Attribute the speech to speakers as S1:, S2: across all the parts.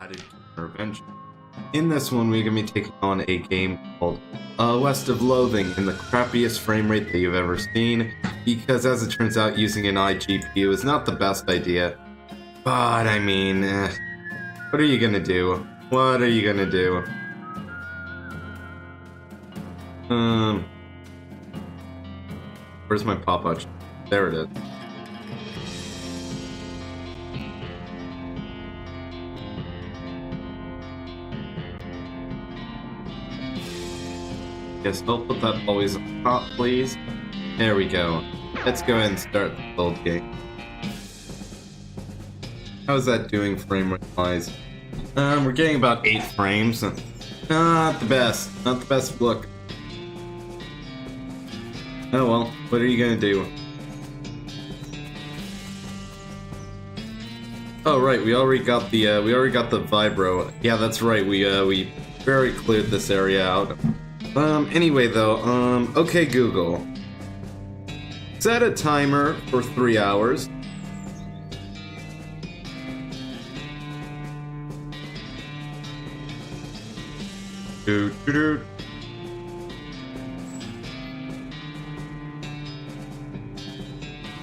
S1: added revenge. In this one, we're going to be taking on a game called West of Loathing in the crappiest frame rate that you've ever seen, because as it turns out, using an iGPU is not the best idea. But, I mean, what are you going to do? What are you going to do? Where's my pop-up? There it is. Yes, don't put that always on top, please. There we go. Let's go ahead and start the build game. How's that doing frame rate-wise? We're getting about 8 frames. Not the best. Not the best look. Oh well, what are you gonna do? Oh right, we already got the Vibro. Yeah, that's right. We very cleared this area out. Anyway though, okay Google. Set a timer for 3 hours. Doot doot doot.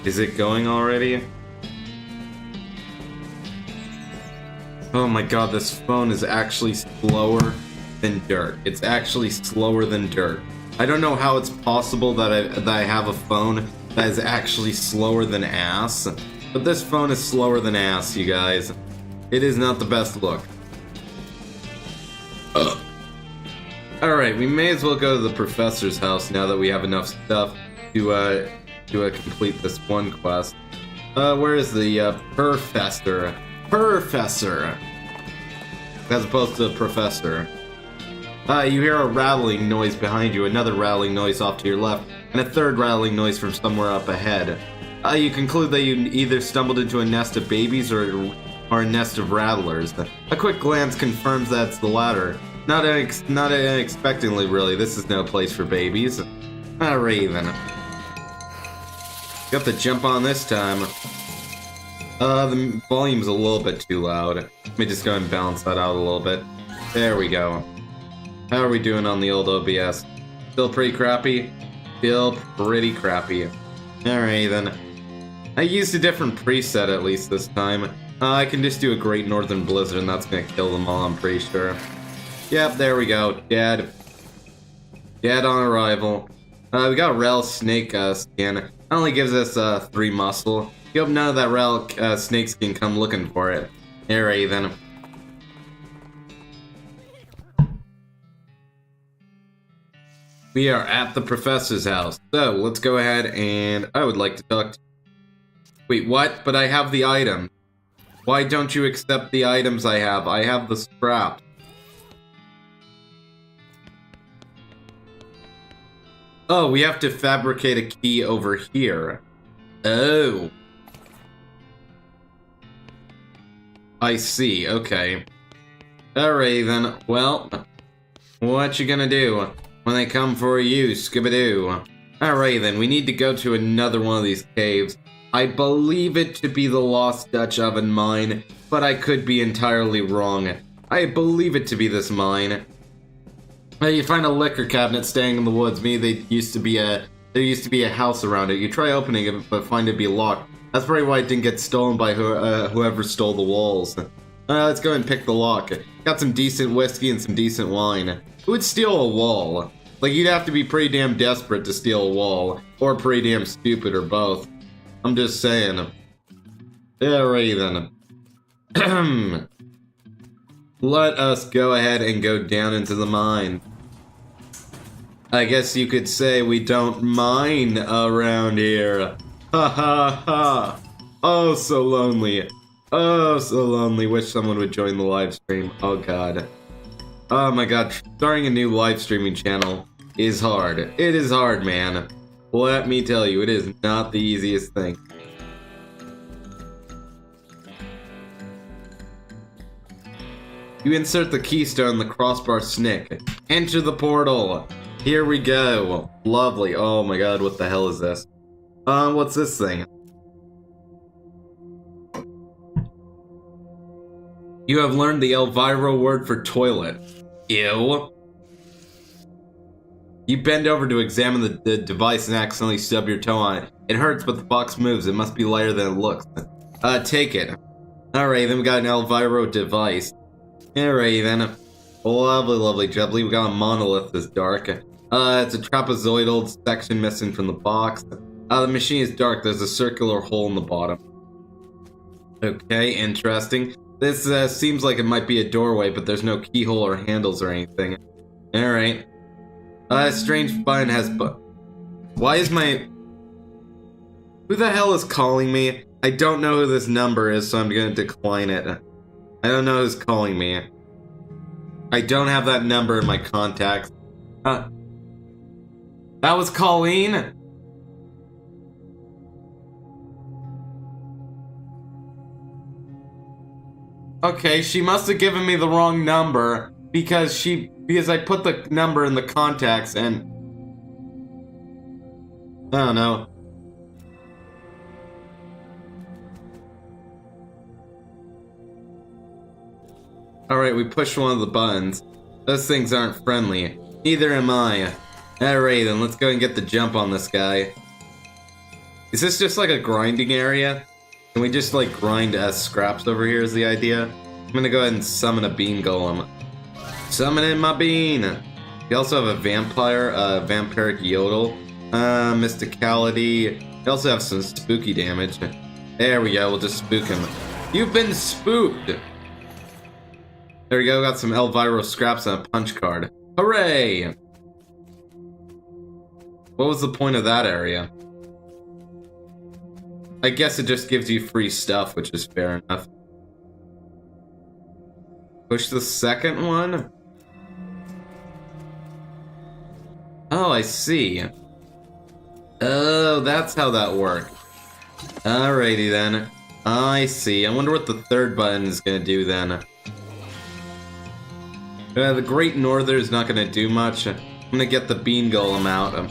S1: Is it going already? Oh my god, this phone is actually slower than dirt. It's actually slower than dirt. I don't know how it's possible that I have a phone that is actually slower than ass, but this phone is slower than ass, you guys. It is not the best look. Alright, we may as well go to the professor's house now that we have enough stuff to complete this one quest. Where is the professor? Professor! As opposed to professor. You hear a rattling noise behind you, another rattling noise off to your left, and a third rattling noise from somewhere up ahead. You conclude that you either stumbled into a nest of babies or a nest of rattlers. A quick glance confirms that it's the latter. Not unexpectedly, really. This is no place for babies. Alright then. Got the jump on this time. The volume's a little bit too loud. Let me just go and balance that out a little bit. There we go. How are we doing on the old OBS? Still pretty crappy? Still pretty crappy. Alright then. I used a different preset at least this time. I can just do a Great Northern Blizzard and that's gonna kill them all, I'm pretty sure. Yep, there we go. Dead. Dead on arrival. We got Rel Snake skin. That only gives us 3 muscle. You hope none of that Rel Snake skin come looking for it. Alright then. We are at the professor's house. So, let's go ahead and I would like to talk to... Wait, what? But I have the item. Why don't you accept the items I have? I have the scrap. Oh, we have to fabricate a key over here. Oh. I see, okay. Alright then, well, what you gonna do when they come for you, Skibadoo? Alright then, we need to go to another one of these caves. I believe it to be the Lost Dutch Oven Mine, but I could be entirely wrong. I believe it to be this mine. You find a liquor cabinet staying in the woods. There used to be a house around it. You try opening it, but find it be locked. That's probably why it didn't get stolen by whoever stole the walls. Let's go and pick the lock. Got some decent whiskey and some decent wine. Who would steal a wall? Like, you'd have to be pretty damn desperate to steal a wall. Or pretty damn stupid, or both. I'm just saying. Alright then. Let us go ahead and go down into the mine. I guess you could say we don't mine around here. Ha ha ha. Oh, so lonely. Oh, so lonely. Wish someone would join the live stream. Oh god. Oh my god. Starting a new live streaming channel is hard. It is hard, man. Let me tell you, it is not the easiest thing. You insert the keystone in the crossbar snick. Enter the portal. Here we go. Lovely. Oh my god, what the hell is this? What's this thing? You have learned the Elvira word for toilet. Ew. You bend over to examine the device and accidentally stub your toe on it. It hurts, but the box moves. It must be lighter than it looks. Take it. Alright, then we got an Elvira device. Alright, then. Lovely, lovely, jubbly. We got a monolith that's dark. It's a trapezoidal section missing from the box. The machine is dark. There's a circular hole in the bottom. Okay, interesting. This seems like it might be a doorway, but there's no keyhole or handles or anything. Alright. Strange button has Why is my... Who the hell is calling me? I don't know who this number is, so I'm gonna decline it. I don't know who's calling me. I don't have that number in my contacts. That was Colleen? Okay, she must have given me the wrong number because I put the number in the contacts and I don't know. Alright, we pushed one of the buttons. Those things aren't friendly. Neither am I. Alright then, let's go and get the jump on this guy. Is this just like a grinding area? Can we just like grind scraps over here is the idea? I'm gonna go ahead and summon a bean golem. Summoning my bean! We also have a vampire, vampiric yodel, mysticality. We also have some spooky damage. There we go, we'll just spook him. You've been spooked! There we go, got some Elvira scraps and a punch card. Hooray! What was the point of that area? I guess it just gives you free stuff, which is fair enough. Push the second one? Oh, I see. Oh, that's how that works. Alrighty then. I see. I wonder what the third button is gonna do then. The Great Norther is not gonna do much. I'm gonna get the bean golem out.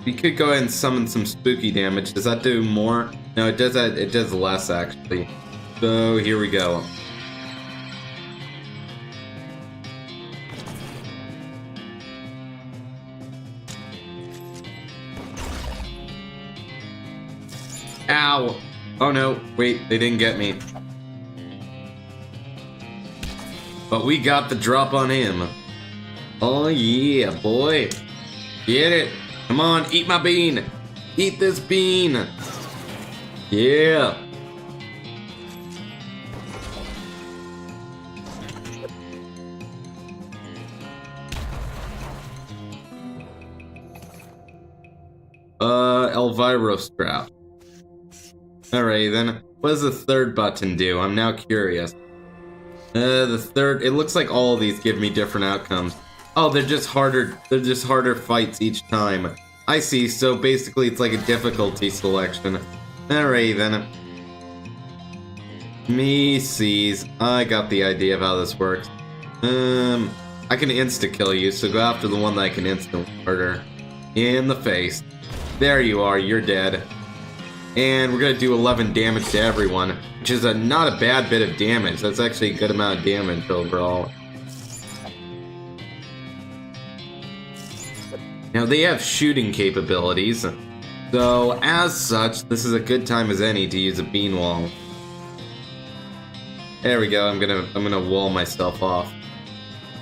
S1: We could go ahead and summon some spooky damage. Does that do more? No, it does that. It does less actually. So here we go. Ow! Oh no! Wait, they didn't get me. But we got the drop on him. Oh yeah, boy! Get it! Come on, eat my bean! Eat this bean! Yeah! Elvira strap. Alright then, what does the third button do? I'm now curious. The third, it looks like all of these give me different outcomes. Oh, they're just harder fights each time. I see, so basically it's like a difficulty selection. Alright then. Me sees. I got the idea of how this works. I can insta-kill you, so go after the one that I can insta-murder. In the face. There you are, you're dead. And we're gonna do 11 damage to everyone, which is not a bad bit of damage. That's actually a good amount of damage overall. Now they have shooting capabilities, so as such, this is a good time as any to use a bean wall. There we go. I'm gonna wall myself off.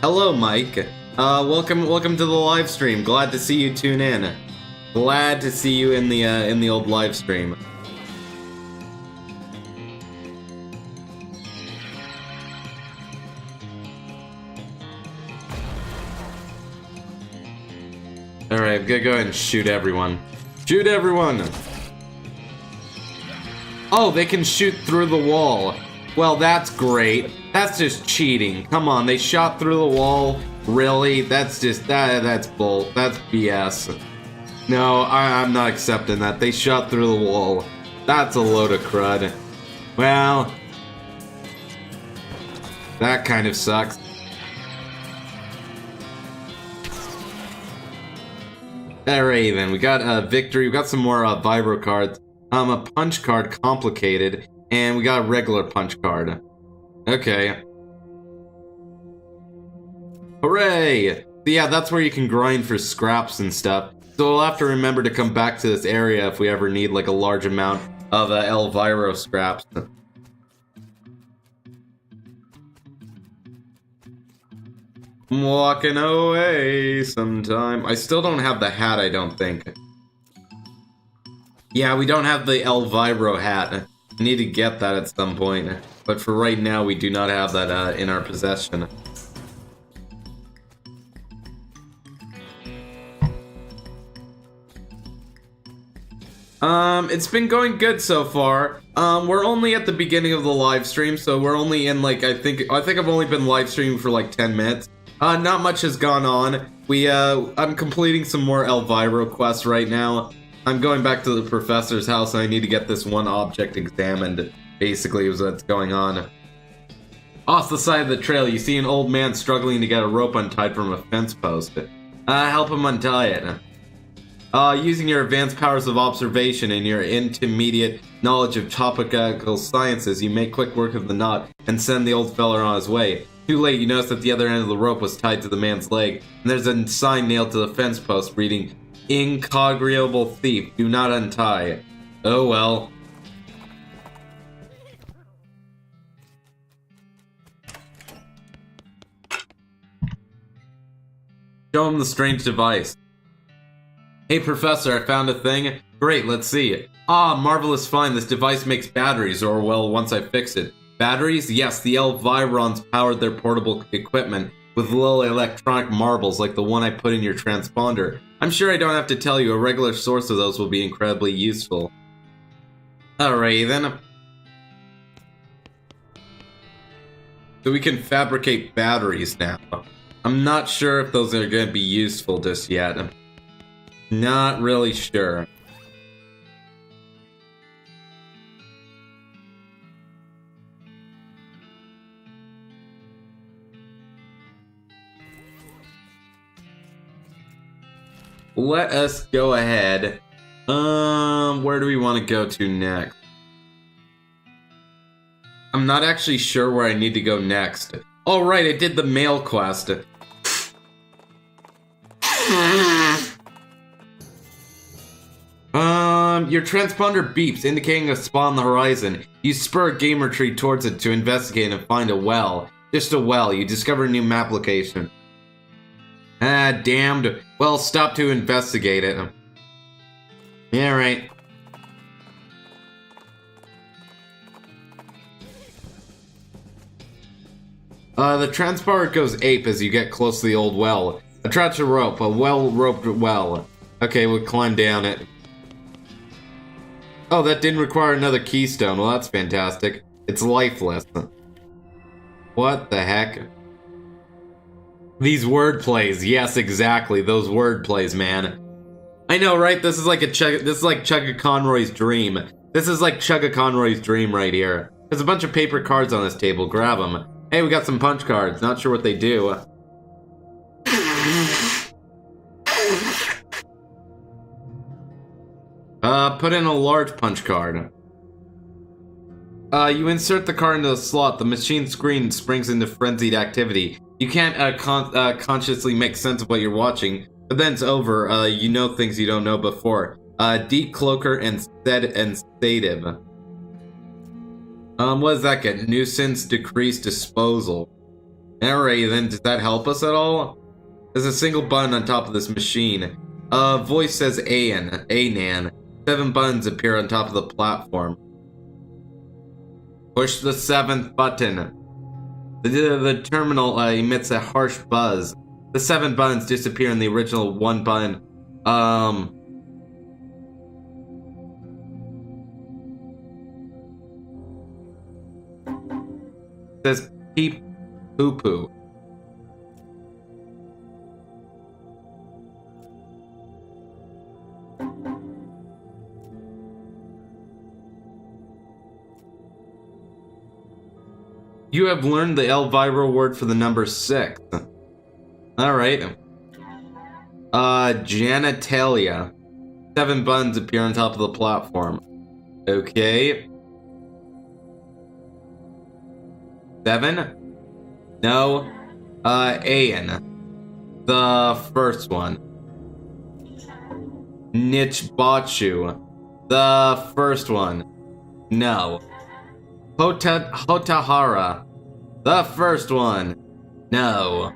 S1: Hello, Mike. Welcome to the live stream. Glad to see you tune in. Glad to see you in the old live stream. Alright, I'm gonna go ahead and shoot everyone. Shoot everyone! Oh, they can shoot through the wall. Well, that's great. That's just cheating. Come on, they shot through the wall. Really? That's just, that's bull. That's BS. No, I'm not accepting that. They shot through the wall. That's a load of crud. Well, that kind of sucks. Alright then, we got victory. We got some more Vibro cards. A punch card, complicated. And we got a regular punch card. Okay. Hooray! So yeah, that's where you can grind for scraps and stuff. So we'll have to remember to come back to this area if we ever need like a large amount of Vibro scraps. I'm walking away sometime. I still don't have the hat, I don't think. Yeah, we don't have the Vibro hat. I need to get that at some point. But for right now, we do not have that in our possession. It's been going good so far. We're only at the beginning of the live stream, so we're only in like, I think I've only been live streaming for like 10 minutes. Not much has gone on. I'm completing some more Vibro quests right now. I'm going back to the professor's house and I need to get this one object examined. Basically, is what's going on. Off the side of the trail, you see an old man struggling to get a rope untied from a fence post. Help him untie it. Using your advanced powers of observation and your intermediate knowledge of topical sciences, you make quick work of the knot and send the old fella on his way. Too late, you notice that the other end of the rope was tied to the man's leg, and there's a sign nailed to the fence post reading, "Incognito thief, do not untie." Oh well. Show him the strange device. Hey professor, I found a thing. Great, let's see it. Ah, marvelous find. This device makes batteries, or well, once I fix it. Batteries? Yes, the Virons powered their portable equipment with little electronic marbles like the one I put in your transponder. I'm sure I don't have to tell you, a regular source of those will be incredibly useful. Alright then. So we can fabricate batteries now. I'm not sure if those are going to be useful just yet. Not really sure. Let us go ahead. Where do we want to go to next? I'm not actually sure where I need to go next. Oh right, I did the mail quest. Your transponder beeps, indicating a spot on the horizon. You spur a gamer tree towards it to investigate and find a well. Just a well. You discover a new map location. Ah, damned. Well, stop to investigate it. Yeah, right. The transponder goes ape as you get close to the old well. Attach a rope, a well-roped well. Okay, we'll climb down it. Oh, that didn't require another keystone. Well, that's fantastic. It's lifeless. What the heck? These wordplays. Yes, exactly. Those wordplays, man. I know, right? This is like Chugga Conroy's dream. This is like Chugga Conroy's dream right here. There's a bunch of paper cards on this table. Grab them. Hey, we got some punch cards. Not sure what they do. Put in a large punch card. You insert the card into the slot. The machine screen springs into frenzied activity. You can't consciously make sense of what you're watching, but then it's over. You know things you don't know before. Decloaker and sedative. What does that get? Nuisance, decrease, disposal. Alright, then does that help us at all? There's a single button on top of this machine. Voice says Anan. 7 buttons appear on top of the platform. Push the 7th button. The terminal emits a harsh buzz. The 7 buttons disappear and the original 1 button, says peep poo poo. You have learned the Vibro word for the number 6. Alright. Genitalia. 7 buttons appear on top of the platform. Okay. 7? No. Ayan. The first one. Nichbachu. The first one. No. Hotahara. The first one. No.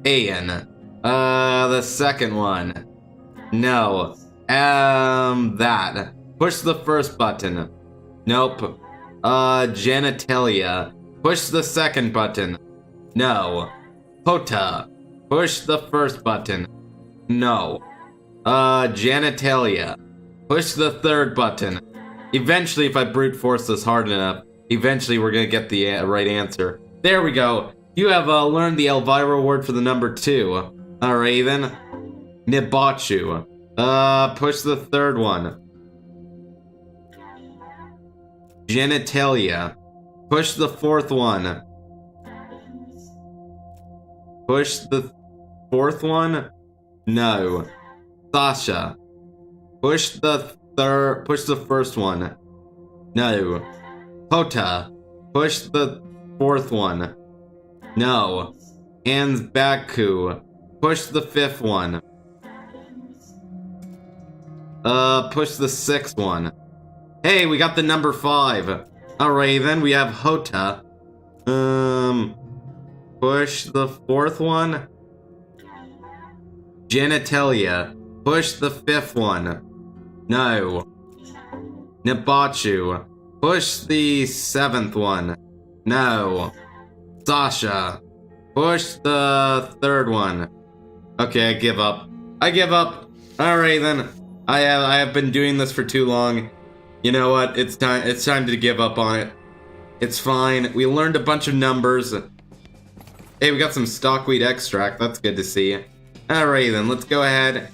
S1: Ayan. The second one. No. That. Push the first button. Nope. Genitalia. Push the second button. No. Hota. Push the first button. No. Genitalia. Push the third button. Eventually, if I brute force this hard enough, eventually we're gonna get the right answer. There we go. You have learned the Elvira word for the number 2. Alright then. Nibachu. Push the third one. Genitalia. Push the fourth one. Push the fourth one? No. Sasha. Push the first one. No. Hota. Push the fourth one. No. Anzbaku. Push the fifth one. Push the sixth one. Hey, we got the number 5. Alright, then we have Hota. Push the fourth one. Genitalia. Push the fifth one. No. Nibachu. Push the seventh one. No. Sasha. Push the third one. Okay, I give up. I give up. Alright then. I have been doing this for too long. You know what? It's time to give up on it. It's fine. We learned a bunch of numbers. Hey, we got some stockweed extract. That's good to see. Alright then, let's go ahead.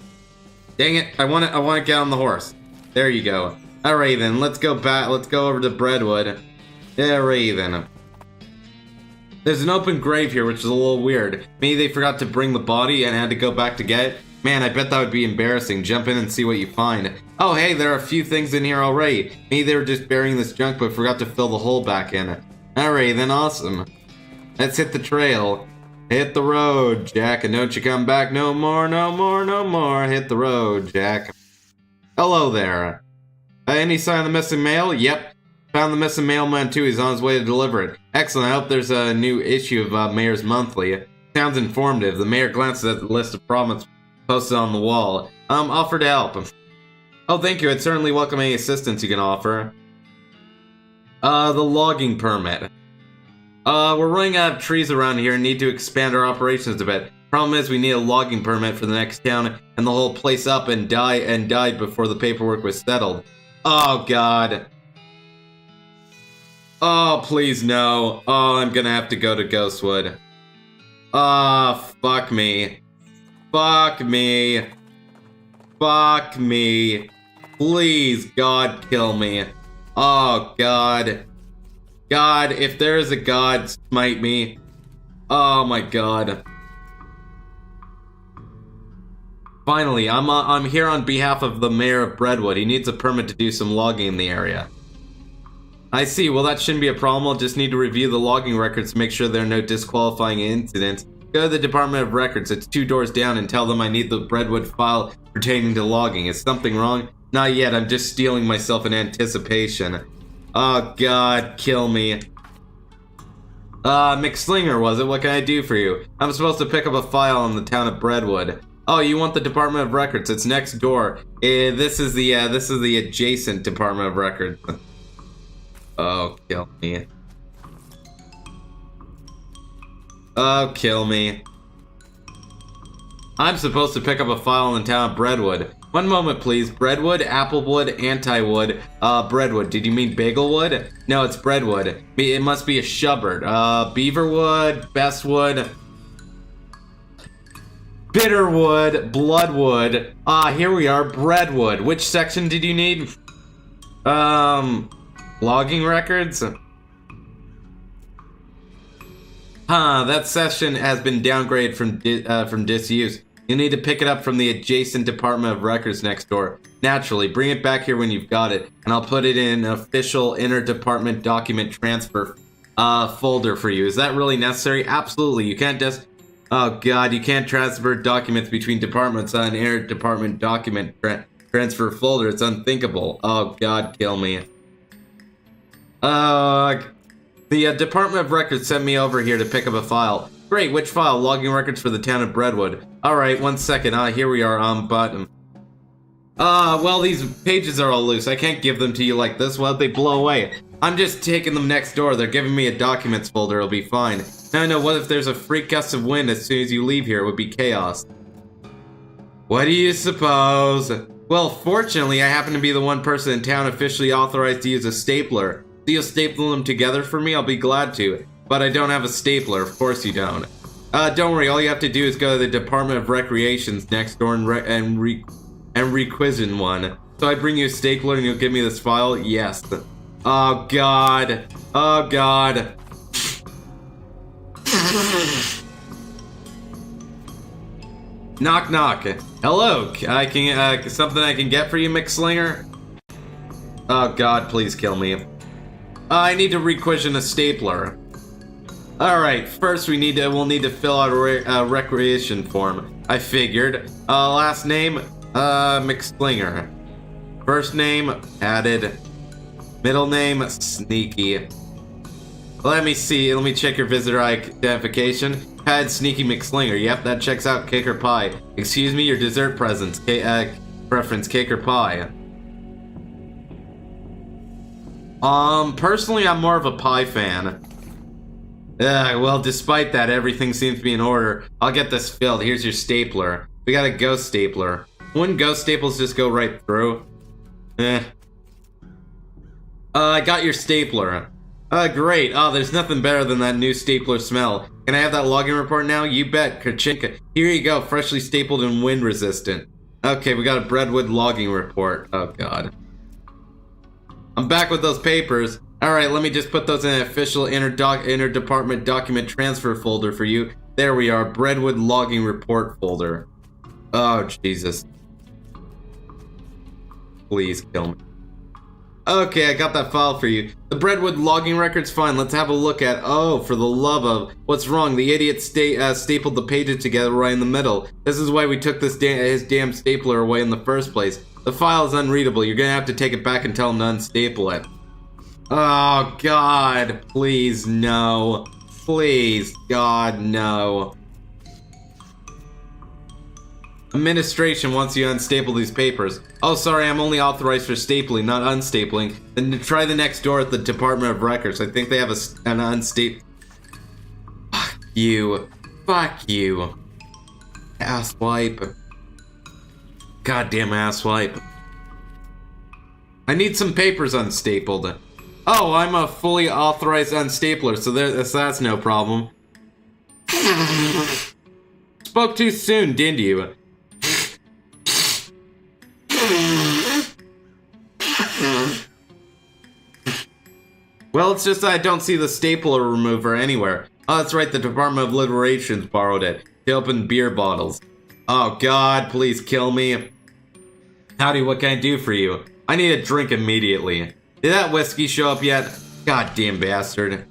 S1: Dang it, I want to get on the horse. There you go. Alright then, let's go back. Let's go over to Breadwood. Alright then. There's an open grave here, which is a little weird. Maybe they forgot to bring the body and had to go back to get it. Man, I bet that would be embarrassing. Jump in and see what you find. Oh, hey, there are a few things in here already. Maybe they were just burying this junk but forgot to fill the hole back in. Alright, then awesome. Let's hit the trail. Hit the road, Jack, and don't you come back no more, no more, no more. Hit the road, Jack. Hello there. Any sign of the missing mail? Yep. Found the missing mailman too. He's on his way to deliver it. Excellent. I hope there's a new issue of Mayor's Monthly. Sounds informative. The mayor glances at the list of problems posted on the wall. Offer to help. Oh, thank you. I'd certainly welcome any assistance you can offer. The logging permit. We're running out of trees around here and need to expand our operations a bit. Problem is, we need a logging permit for the next town, and the whole place up and died before the paperwork was settled. Oh, God. Oh, please no. Oh, I'm gonna have to go to Ghostwood. Ah, fuck me. Fuck me. Fuck me. Please, God, kill me. Oh, God. God, if there is a God, smite me. Oh my God. Finally, I'm here on behalf of the mayor of Breadwood. He needs a permit to do some logging in the area. I see. Well, that shouldn't be a problem. I'll just need to review the logging records to make sure there are no disqualifying incidents. Go to the Department of Records. It's 2 doors down and tell them I need the Breadwood file pertaining to logging. Is something wrong? Not yet. I'm just steeling myself in anticipation. Oh, God, kill me. McSlinger, was it? What can I do for you? I'm supposed to pick up a file in the town of Breadwood. Oh, you want the Department of Records? It's next door. This is the adjacent Department of Records. Oh, kill me. Oh, kill me. I'm supposed to pick up a file in the town of Breadwood. One moment, please. Breadwood, Applewood, Antiwood. Breadwood. Did you mean Bagelwood? No, it's Breadwood. It must be a shubbard. Beaverwood, Bestwood, Bitterwood, Bloodwood. Here we are. Breadwood. Which section did you need? Logging records? That section has been downgraded from disuse. You need to pick it up from the adjacent Department of Records next door. Naturally, bring it back here when you've got it, and I'll put it in official inter-department document transfer folder for you. Is that really necessary? Absolutely. You can't just... Oh god, you can't transfer documents between departments on an inter-department document transfer folder. It's unthinkable. Oh god, kill me. The Department of Records sent me over here to pick up a file. Great, which file? Logging records for the town of Brentwood. Alright, 1 second. Here we are, button. Well, these pages are all loose. I can't give them to you like this. Why'd they blow away? I'm just taking them next door. They're giving me a documents folder. It'll be fine. No, what if there's a freak gust of wind as soon as you leave here? It would be chaos. What do you suppose? Well, fortunately, I happen to be the one person in town officially authorized to use a stapler. So you'll staple them together for me? I'll be glad to. But I don't have a stapler. Of course you don't. Don't worry. All you have to do is go to the Department of Recreations next door and requisition one. So I bring you a stapler and you'll give me this file? Yes. Oh god. Oh god. Knock knock. Hello. I can something I can get for you, McSlinger? Oh god, please kill me. I need to requisition a stapler. Alright, first we'll need to fill out a recreation form. I figured. Last name, McSlinger. First name, added. Middle name, Sneaky. Let me see, let me check your visitor identification. Had Sneaky McSlinger. Yep, that checks out. Cake or pie. Excuse me, your dessert preference, cake or pie. Personally, I'm more of a pie fan. Well, despite that, everything seems to be in order. I'll get this filled. Here's your stapler. We got a ghost stapler. Wouldn't ghost staples just go right through? I got your stapler. Great. Oh, there's nothing better than that new stapler smell. Can I have that login report now? You bet, Kachinka. Here you go, freshly stapled and wind resistant. Okay, we got a Brentwood logging report. Oh, God. I'm back with those papers. Alright, let me just put those in an official inter-department document transfer folder for you. There we are, Brentwood logging report folder. Oh, Jesus. Please kill me. Okay, I got that file for you. The Brentwood logging record's fine. Let's have a look at... Oh, for the love of... What's wrong? The idiot stapled the pages together right in the middle. This is why we took his damn stapler away in the first place. The file is unreadable. You're gonna have to take it back and tell him to unstaple it. Oh, God. Please, no. Please, God, no. Administration wants you to unstaple these papers. Oh, sorry, I'm only authorized for stapling, not unstapling. Then try the next door at the Department of Records. I think they have an unstaple... Fuck you. Fuck you. Asswipe. Goddamn asswipe. I need some papers unstapled. Oh, I'm a fully authorized unstapler, so that's no problem. Spoke too soon, didn't you? Well, it's just that I don't see the stapler remover anywhere. Oh, that's right, the Department of Liberations borrowed it to open beer bottles. Oh, God, please kill me. Howdy, what can I do for you? I need a drink immediately. Did that whiskey show up yet? Goddamn bastard.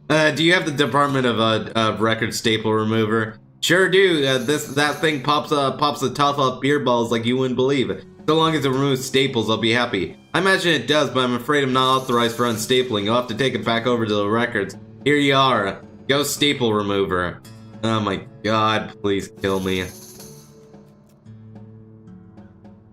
S1: Do you have the Department of Record staple remover? Sure do. That thing pops the top off beer balls like you wouldn't believe. So long as it removes staples, I'll be happy. I imagine it does, but I'm afraid I'm not authorized for unstapling. You'll have to take it back over to the records. Here you are. Go staple remover. Oh my God, please kill me.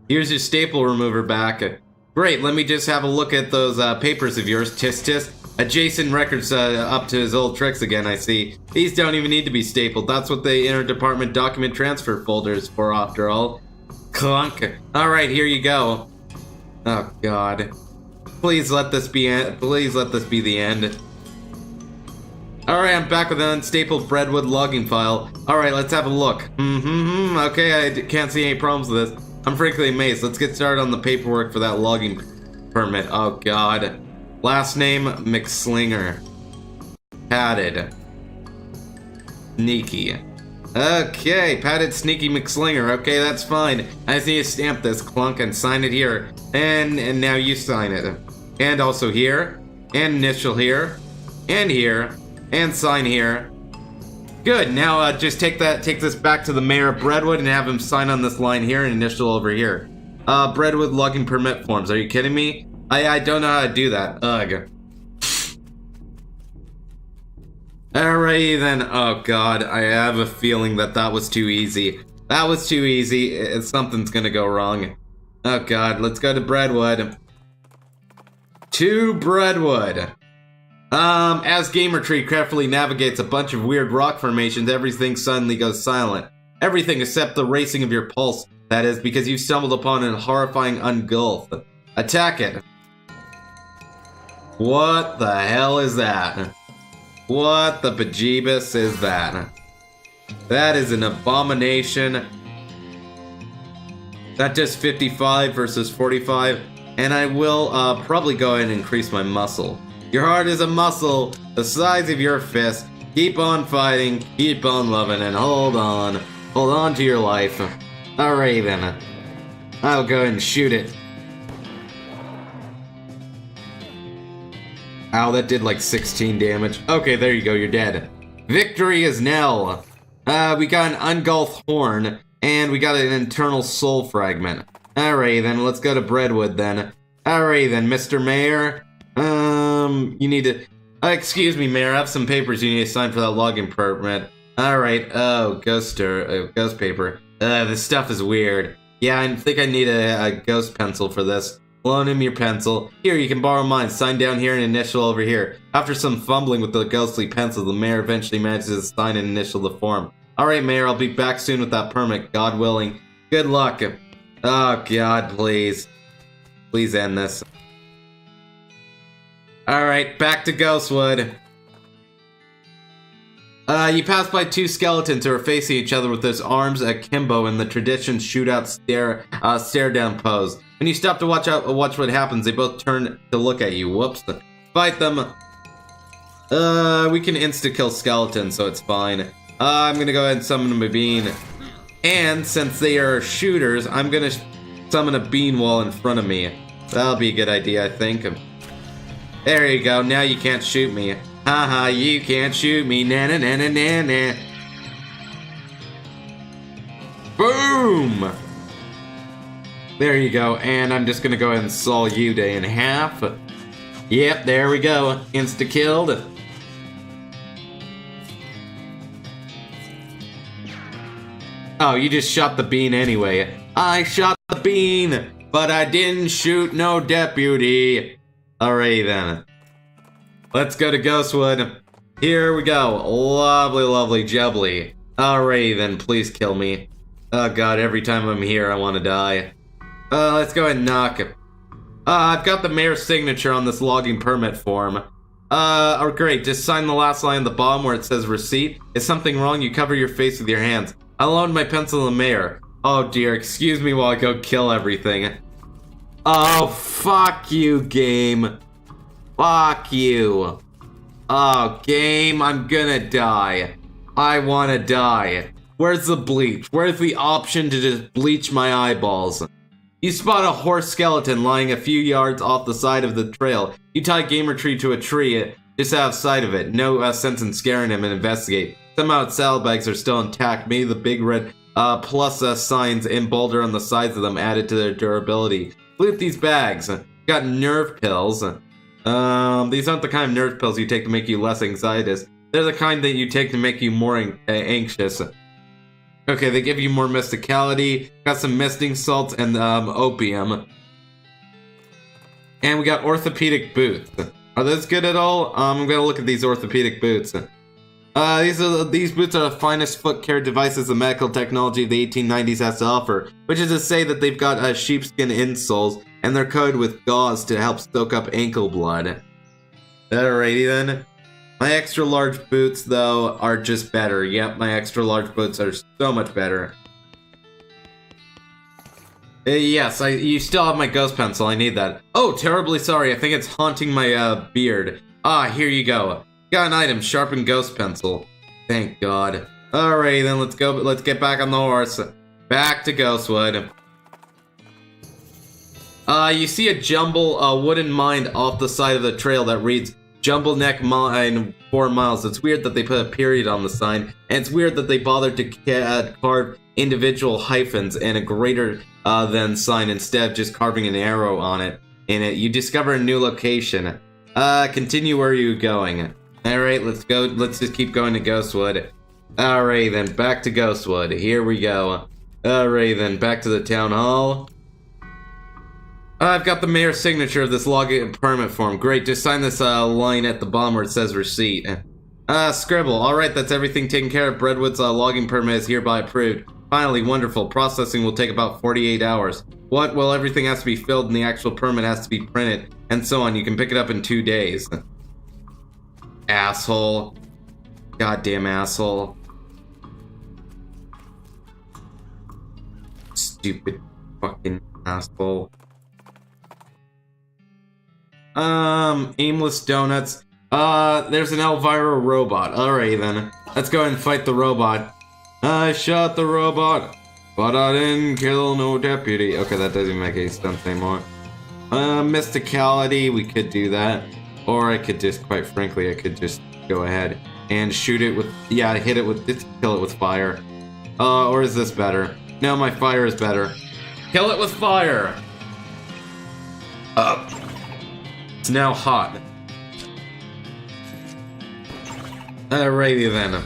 S1: Here's your staple remover back. Great, let me just have a look at those papers of yours. Tisk tisk. Adjacent records up to his old tricks again, I see. These don't even need to be stapled. That's what the inter-department document transfer folder is for, after all. Clunk. Alright, here you go. Oh, God. Please let this be the end. Alright, I'm back with an unstapled Brentwood logging file. Alright, let's have a look. Okay, I can't see any problems with this. I'm frankly amazed. Let's get started on the paperwork for that logging permit. Oh, God. Last name, McSlinger. Padded. Sneaky. Okay, padded Sneaky McSlinger. Okay, that's fine. I just need to stamp this clunk and sign it here. And now you sign it. And also here. And initial here. and here, and sign here. Good, now just take this back to the mayor of Breadwood and have him sign on this line here and initial over here. Breadwood logging permit forms, are you kidding me? I don't know how to do that, ugh. Alrighty then, oh god, I have a feeling that was too easy. That was too easy, something's gonna go wrong. Oh god, let's go to Breadwood. To Breadwood. As Gamer Tree carefully navigates a bunch of weird rock formations, everything suddenly goes silent. Everything except the racing of your pulse, that is, because you stumbled upon a horrifying ungulf. Attack it. What the hell is that? What the bejeebus is that? That is an abomination. That just 55 versus 45, and I will probably go ahead and increase my muscle. Your heart is a muscle the size of your fist. Keep on fighting, keep on loving, and hold on. Hold on to your life. Alright then. I'll go ahead and shoot it. Ow, that did like 16 damage. Okay, there you go, you're dead. Victory is nil. We got an ungulf horn, and we got an internal soul fragment. Alright then, let's go to Breadwood then. Alright then, Mr. Mayor. You need to... excuse me, Mayor, I have some papers you need to sign for that login permit. Alright, oh, ghost paper. This stuff is weird. Yeah, I think I need a ghost pencil for this. Loan him your pencil. Here, you can borrow mine. Sign down here and initial over here. After some fumbling with the ghostly pencil, the mayor eventually manages to sign and initial the form. Alright, Mayor, I'll be back soon with that permit, God willing. Good luck. Oh, God, please. Please end this. Alright, back to Ghostwood. You pass by two skeletons who are facing each other with their arms akimbo in the tradition shootout stare down pose. When you stop to watch what happens, they both turn to look at you. Whoops. Fight them. We can insta-kill skeletons, so it's fine. I'm gonna go ahead and summon a bean. And since they are shooters, I'm gonna summon a bean wall in front of me. That'll be a good idea, I think. There you go, now you can't shoot me. Haha, you can't shoot me, na na na na na na. Boom! There you go, and I'm just gonna go ahead and saw you in half. Yep, there we go, insta-killed. Oh, you just shot the bean anyway. I shot the bean, but I didn't shoot no deputy. Alright then. Let's go to Ghostwood. Here we go. Lovely, lovely jubbly. Alright then, please kill me. Oh god, every time I'm here I want to die. Let's go ahead and knock. I've got the mayor's signature on this logging permit form. Oh great, just sign the last line at the bottom where it says receipt. Is something wrong? You cover your face with your hands. I loaned my pencil to the mayor. Oh dear, excuse me while I go kill everything. Oh, fuck you, game. Fuck you. Oh, game, I'm gonna die. I wanna die. Where's the bleach? Where's the option to just bleach my eyeballs? You spot a horse skeleton lying a few yards off the side of the trail. You tie Gamer Tree to a tree just out of sight of it. No sense in scaring him and investigate. Somehow its saddlebags are still intact. Maybe the big red plus signs in boulder on the sides of them added to their durability. Loot these bags. Got nerve pills. These aren't the kind of nerve pills you take to make you less anxious. They're the kind that you take to make you more anxious. Okay, they give you more mysticality. Got some misting salts and opium. And we got orthopedic boots. Are those good at all? I'm gonna look at these orthopedic boots. These boots are the finest foot care devices the medical technology of the 1890s has to offer, which is to say that they've got sheepskin insoles, and they're coated with gauze to help soak up ankle blood. Alrighty then. My extra large boots, though, are just better. Yep, my extra large boots are so much better. Yes, you still have my ghost pencil, I need that. Oh, terribly sorry, I think it's haunting my beard. Ah, here you go. Got an item, sharpened ghost pencil. Thank God. Alright then, let's get back on the horse. Back to Ghostwood. You see a jumble wooden mound off the side of the trail that reads, Jumble Neck Mine 4 miles. It's weird that they put a period on the sign, and it's weird that they bothered to carve individual hyphens and a greater than sign instead of just carving an arrow on it. In it, you discover a new location. Continue where you're going. Alright, let's go. Let's just keep going to Ghostwood. Alright then, back to Ghostwood. Here we go. Alright then, back to the town hall. I've got the mayor's signature of this logging permit form. Great, just sign this line at the bottom where it says receipt. Scribble. Alright, that's everything taken care of. Breadwood's logging permit is hereby approved. Finally, wonderful. Processing will take about 48 hours. What? Well, everything has to be filled and the actual permit has to be printed, and so on. You can pick it up in 2 days. Asshole. Goddamn asshole. Stupid fucking asshole. Aimless donuts. There's an Elvira robot. Alright then. Let's go and fight the robot. I shot the robot, but I didn't kill no deputy. Okay, that doesn't make any sense anymore. Mysticality, we could do that. Or I could just, quite frankly, I could just go ahead and shoot it with, yeah, hit it with, kill it with fire. Or is this better? No, my fire is better. Kill it with fire! It's now hot. Alrighty then.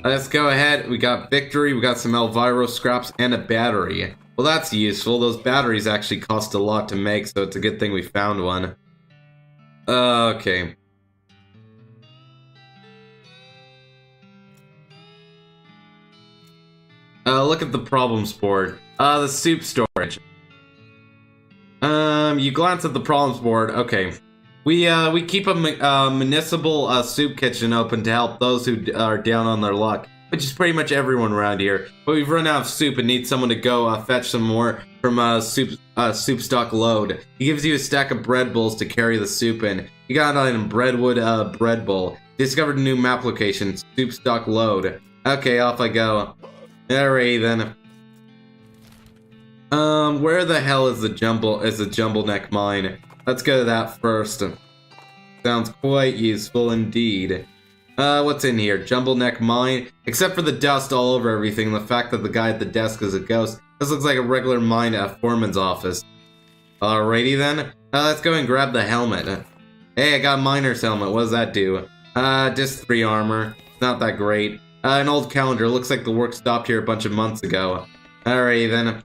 S1: Let's go ahead. We got victory. We got some Elvira scraps and a battery. Well, that's useful. Those batteries actually cost a lot to make, so it's a good thing we found one. Okay. Look at the problems board. The soup storage. You glance at the problems board. Okay. We keep a municipal soup kitchen open to help those who are down on their luck, which is pretty much everyone around here. But we've run out of soup and need someone to go fetch some more from soup stock load. He gives you a stack of bread bowls to carry the soup in. You got an item, Breadwood bread bowl. Discovered a new map location, soup stock load. Okay, off I go. Alright then. Where the hell is the jumble neck mine? Let's go to that first. Sounds quite useful indeed. What's in here? Jumble neck mine? Except for the dust all over everything, the fact that the guy at the desk is a ghost. This looks like a regular mine at a foreman's office. Alrighty then. Let's go and grab the helmet. Hey, I got a miner's helmet. What does that do? Just 3 armor. Not that great. An old calendar. Looks like the work stopped here a bunch of months ago. Alrighty then.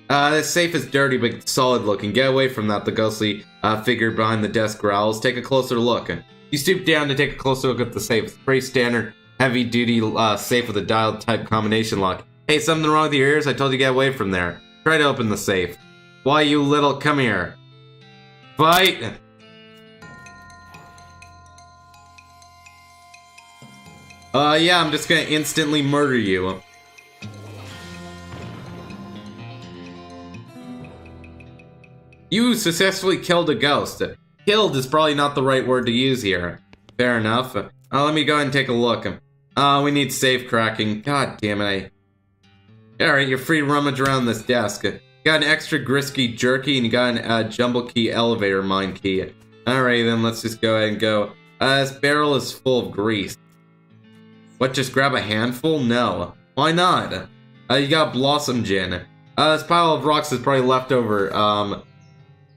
S1: This safe is dirty but solid looking. Get away from that, the ghostly figure behind the desk growls. Take a closer look. You stoop down to take a closer look at the safe. It's a pretty standard, heavy-duty safe with a dial-type combination lock. Hey, something wrong with your ears? I told you to get away from there. Try to open the safe. Why, you little... Come here. Fight! Yeah, I'm just gonna instantly murder you. You successfully killed a ghost. Killed is probably not the right word to use here. Fair enough. Let me go ahead and take a look. We need safe cracking. God damn it. Alright, you're free to rummage around this desk. You got an extra grisky jerky and you got an jumble key elevator mine key. Alright then, let's just go ahead and go. This barrel is full of grease. What, just grab a handful? No. Why not? You got Blossom Gin. This pile of rocks is probably left over.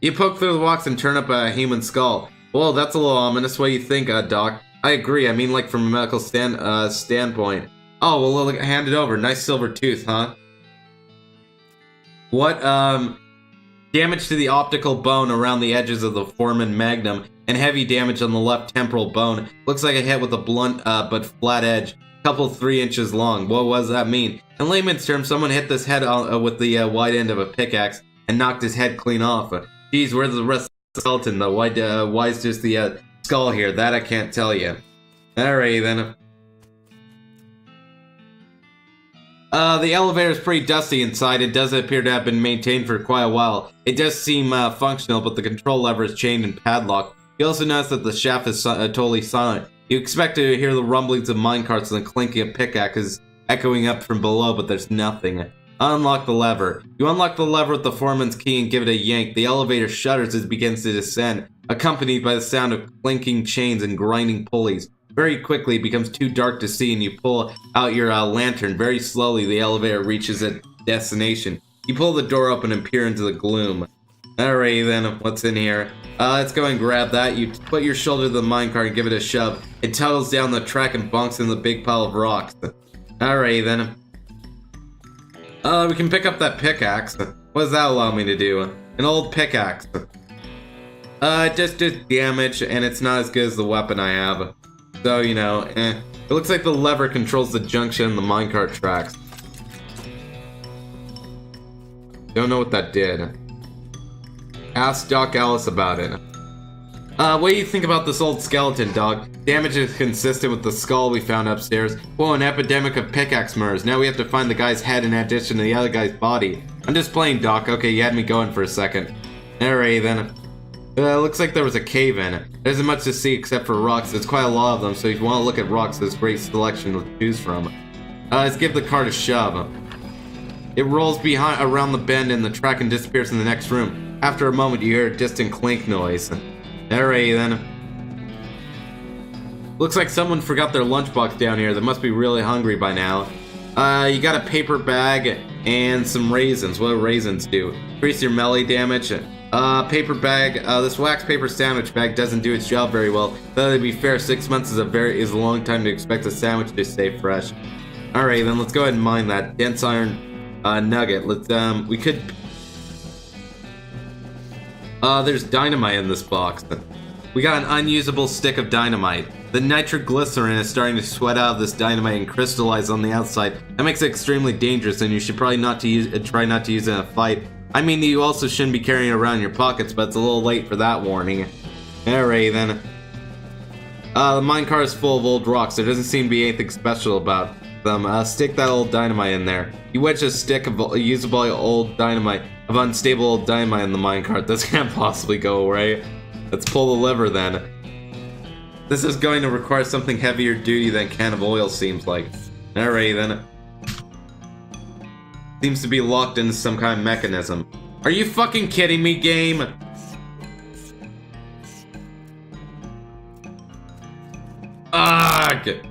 S1: You poke through the rocks and turn up a human skull. Well, that's a little ominous. What do you think, Doc? I agree. I mean, like, from a medical standpoint. Oh, well, look, hand it over. Nice silver tooth, huh? What, damage to the optical bone around the edges of the foramen magnum, and heavy damage on the left temporal bone. Looks like a hit with a blunt, but flat edge. Couple 3 inches long. What does that mean? In layman's terms, someone hit this head with the wide end of a pickaxe and knocked his head clean off. Geez, where's the rest of the skeleton, though? Why is just the skull here? That I can't tell you. Alright, then. The elevator is pretty dusty inside. It does appear to have been maintained for quite a while. It does seem functional, but the control lever is chained and padlocked. You also notice that the shaft is totally silent. You expect to hear the rumblings of minecarts and the clinking of pickaxes echoing up from below, but there's nothing. Unlock the lever. You unlock the lever with the foreman's key and give it a yank. The elevator shudders as it begins to descend, accompanied by the sound of clinking chains and grinding pulleys. Very quickly, it becomes too dark to see, and you pull out your lantern. Very slowly, the elevator reaches its destination. You pull the door open and peer into the gloom. Alright then, what's in here? Let's go and grab that. You put your shoulder to the minecart and give it a shove. It tuttles down the track and bonks in the big pile of rocks. Alright then. We can pick up that pickaxe. What does that allow me to do? An old pickaxe. It just does damage, and it's not as good as the weapon I have. So, you know, It looks like the lever controls the junction and the minecart tracks. Don't know what that did. Ask Doc Alice about it. What do you think about this old skeleton, dog? Damage is consistent with the skull we found upstairs. Whoa, an epidemic of pickaxe murders. Now we have to find the guy's head in addition to the other guy's body. I'm just playing, Doc. Okay, you had me going for a second. Alright, then. Looks like there was a cave-in. There isn't much to see except for rocks. There's quite a lot of them, so if you want to look at rocks, there's a great selection to choose from. Let's give the cart a shove. It rolls around the bend in the track and disappears in the next room. After a moment, you hear a distant clink noise. Alright then. Looks like someone forgot their lunchbox down here. They must be really hungry by now. You got a paper bag and some raisins. What do raisins do? Increase your melee damage. Paper bag. This wax paper sandwich bag doesn't do its job very well. Though to be fair, 6 months is a long time to expect a sandwich to stay fresh. Alright then, let's go ahead and mine that dense iron nugget. We could. There's dynamite in this box. We got an unusable stick of dynamite. The nitroglycerin is starting to sweat out of this dynamite and crystallize on the outside. That makes it extremely dangerous, and you should probably try not to use it in a fight. I mean, you also shouldn't be carrying it around in your pockets, but it's a little late for that warning. Alright then. The minecart is full of old rocks. There doesn't seem to be anything special about them. Stick that old dynamite in there. You wedge a stick of usable old dynamite, of unstable old dynamite in the minecart. This can't possibly go away. Let's pull the lever then. This is going to require something heavier duty than a can of oil, seems like. Alright then. Seems to be locked into some kind of mechanism. Are you fucking kidding me, game? Ugh!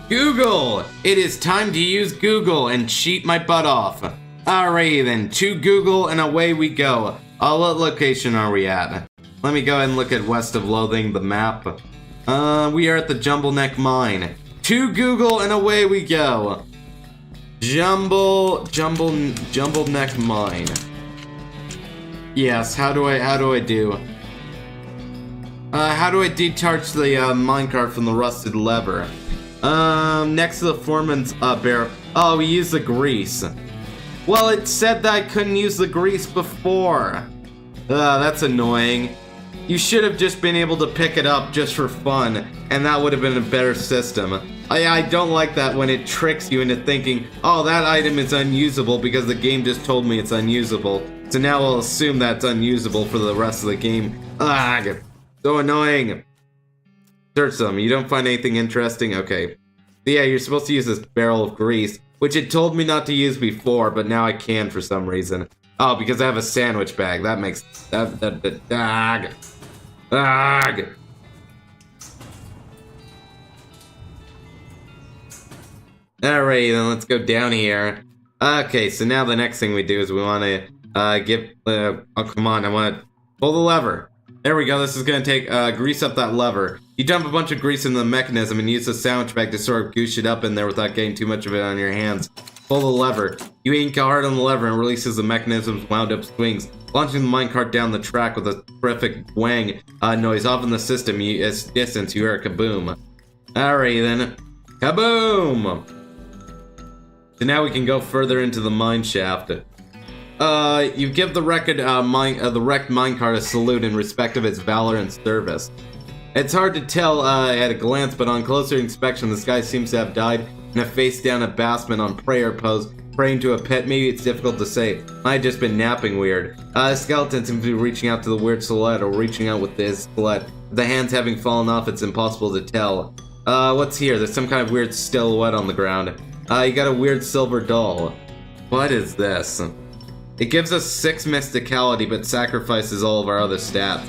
S1: Google! It is time to use Google and cheat my butt off. Alright then, to Google and away we go. What location are we at? Let me go ahead and look at west of Loathing, the map. We are at the Jumbleneck Mine. To Google and away we go. Jumbleneck Mine. Yes, how do I do? How do I detach the minecart from the rusted lever? Next to the foreman's barrel. Oh, we use the grease. Well, it said that I couldn't use the grease before. That's annoying. You should have just been able to pick it up just for fun, and that would have been a better system. I don't like that when it tricks you into thinking, oh, that item is unusable because the game just told me it's unusable. So now I'll assume that's unusable for the rest of the game. Ugh, so annoying. Search them. You don't find anything interesting? Okay. Yeah, you're supposed to use this barrel of grease, which it told me not to use before, but now I can for some reason. Oh, because I have a sandwich bag. That makes... Alright, then let's go down here. Okay, so now the next thing we do is we want to oh, come on, I want to pull the lever. There we go, this is going to take, grease up that lever. You dump a bunch of grease in the mechanism and use the sandwich bag to sort of goose it up in there without getting too much of it on your hands. Pull the lever. You ink hard on the lever and releases the mechanism's wound up swings, launching the minecart down the track with a terrific wang noise. Off in the system, distance, you hear a kaboom. Alright then. Kaboom! So now we can go further into the mine shaft. You give the wrecked minecart a salute in respect of its valor and service. It's hard to tell at a glance, but on closer inspection, this guy seems to have died in a face-down abasement on prayer pose, praying to a pet. Maybe it's difficult to say. Might have just been napping weird. The skeleton seems to be reaching out to the weird silhouette, or reaching out with his silhouette. The hands having fallen off, it's impossible to tell. What's here? There's some kind of weird silhouette on the ground. You got a weird silver doll. What is this? It gives us 6 mysticality, but sacrifices all of our other stats.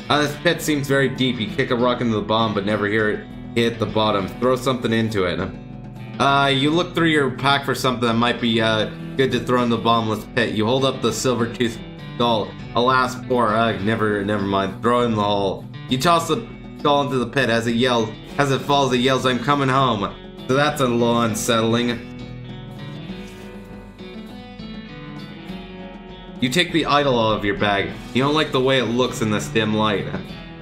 S1: This pit seems very deep. You kick a rock into the bottom, but never hear it hit the bottom. Throw something into it. You look through your pack for something that might be good to throw in the bottomless pit. You hold up the silver-toothed doll. Alas, poor. Never mind. Throw it in the hole. You toss the doll into the pit. As it falls, it yells, "I'm coming home." So that's a little unsettling. You take the idol out of your bag. You don't like the way it looks in this dim light.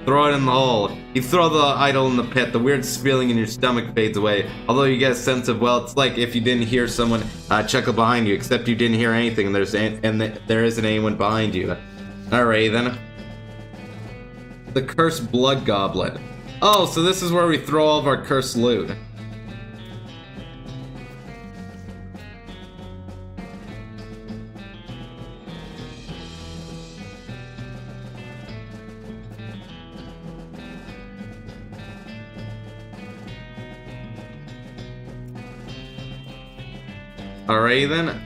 S1: Throw it in the hole. You throw the idol in the pit. The weird feeling in your stomach fades away. Although you get a sense of, well, it's like if you didn't hear someone chuckle behind you, except you didn't hear anything, and there isn't anyone behind you. Alright then. The Cursed Blood Goblet. Oh, so this is where we throw all of our cursed loot. Alright then.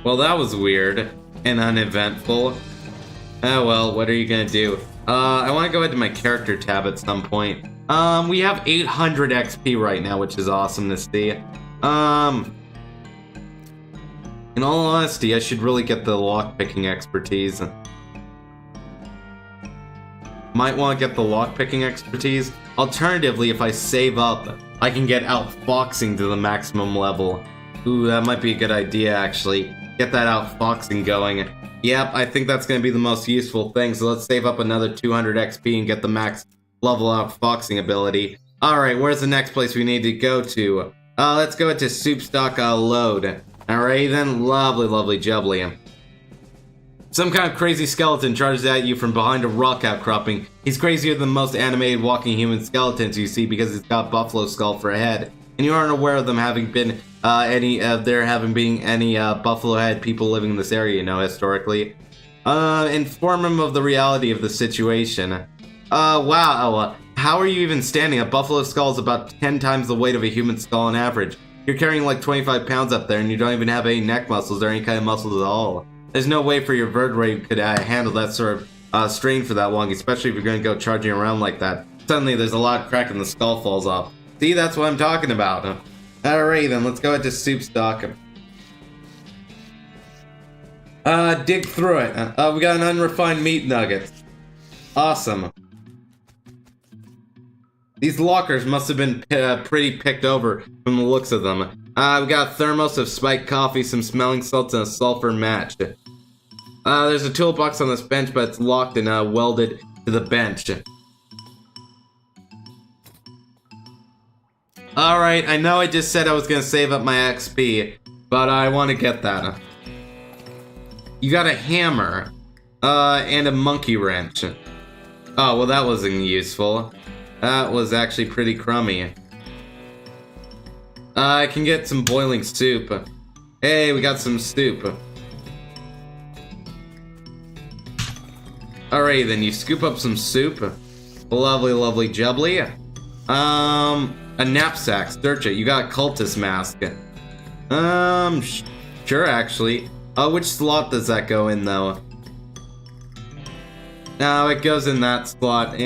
S1: Well, that was weird and uneventful. Oh well, what are you gonna do? I want to go into my character tab at some point. We have 800 XP right now, which is awesome to see. In all honesty, I should really get the lockpicking expertise. Might want to get the lockpicking expertise. Alternatively, if I save up, I can get outfoxing to the maximum level. Ooh, that might be a good idea, actually. Get that outfoxing going. Yep, I think that's going to be the most useful thing, so let's save up another 200 XP and get the max level outfoxing ability. Alright, where's the next place we need to go to? Let's go into Soup Stock Load. Alright then, lovely jubbly. Some kind of crazy skeleton charges at you from behind a rock outcropping. He's crazier than most animated walking human skeletons you see because he's got buffalo skull for a head. And you aren't aware of them having been any buffalo head people living in this area, you know, historically. Inform him of the reality of the situation. Wow, how are you even standing? A buffalo skull is about 10 times the weight of a human skull on average. You're carrying like 25 pounds up there and you don't even have any neck muscles or any kind of muscles at all. There's no way for your vertebrae could handle that sort of strain for that long, especially if you're going to go charging around like that. Suddenly there's a lot of crack and the skull falls off. See, that's what I'm talking about. Alright then, let's go into Soup Stock. Dig through it. We got an unrefined meat nugget. Awesome. These lockers must have been pretty picked over from the looks of them. We got a thermos of spiked coffee, some smelling salts, and a sulfur match. There's a toolbox on this bench, but it's locked and welded to the bench. Alright, I know I just said I was gonna save up my XP, but I want to get that. You got a hammer, and a monkey wrench. Oh, well that wasn't useful. That was actually pretty crummy. I can get some boiling soup. Hey, we got some soup. Alright then, you scoop up some soup. Lovely jubbly. A knapsack, search it. You got a cultist mask. Sure actually. Which slot does that go in though? No, it goes in that slot,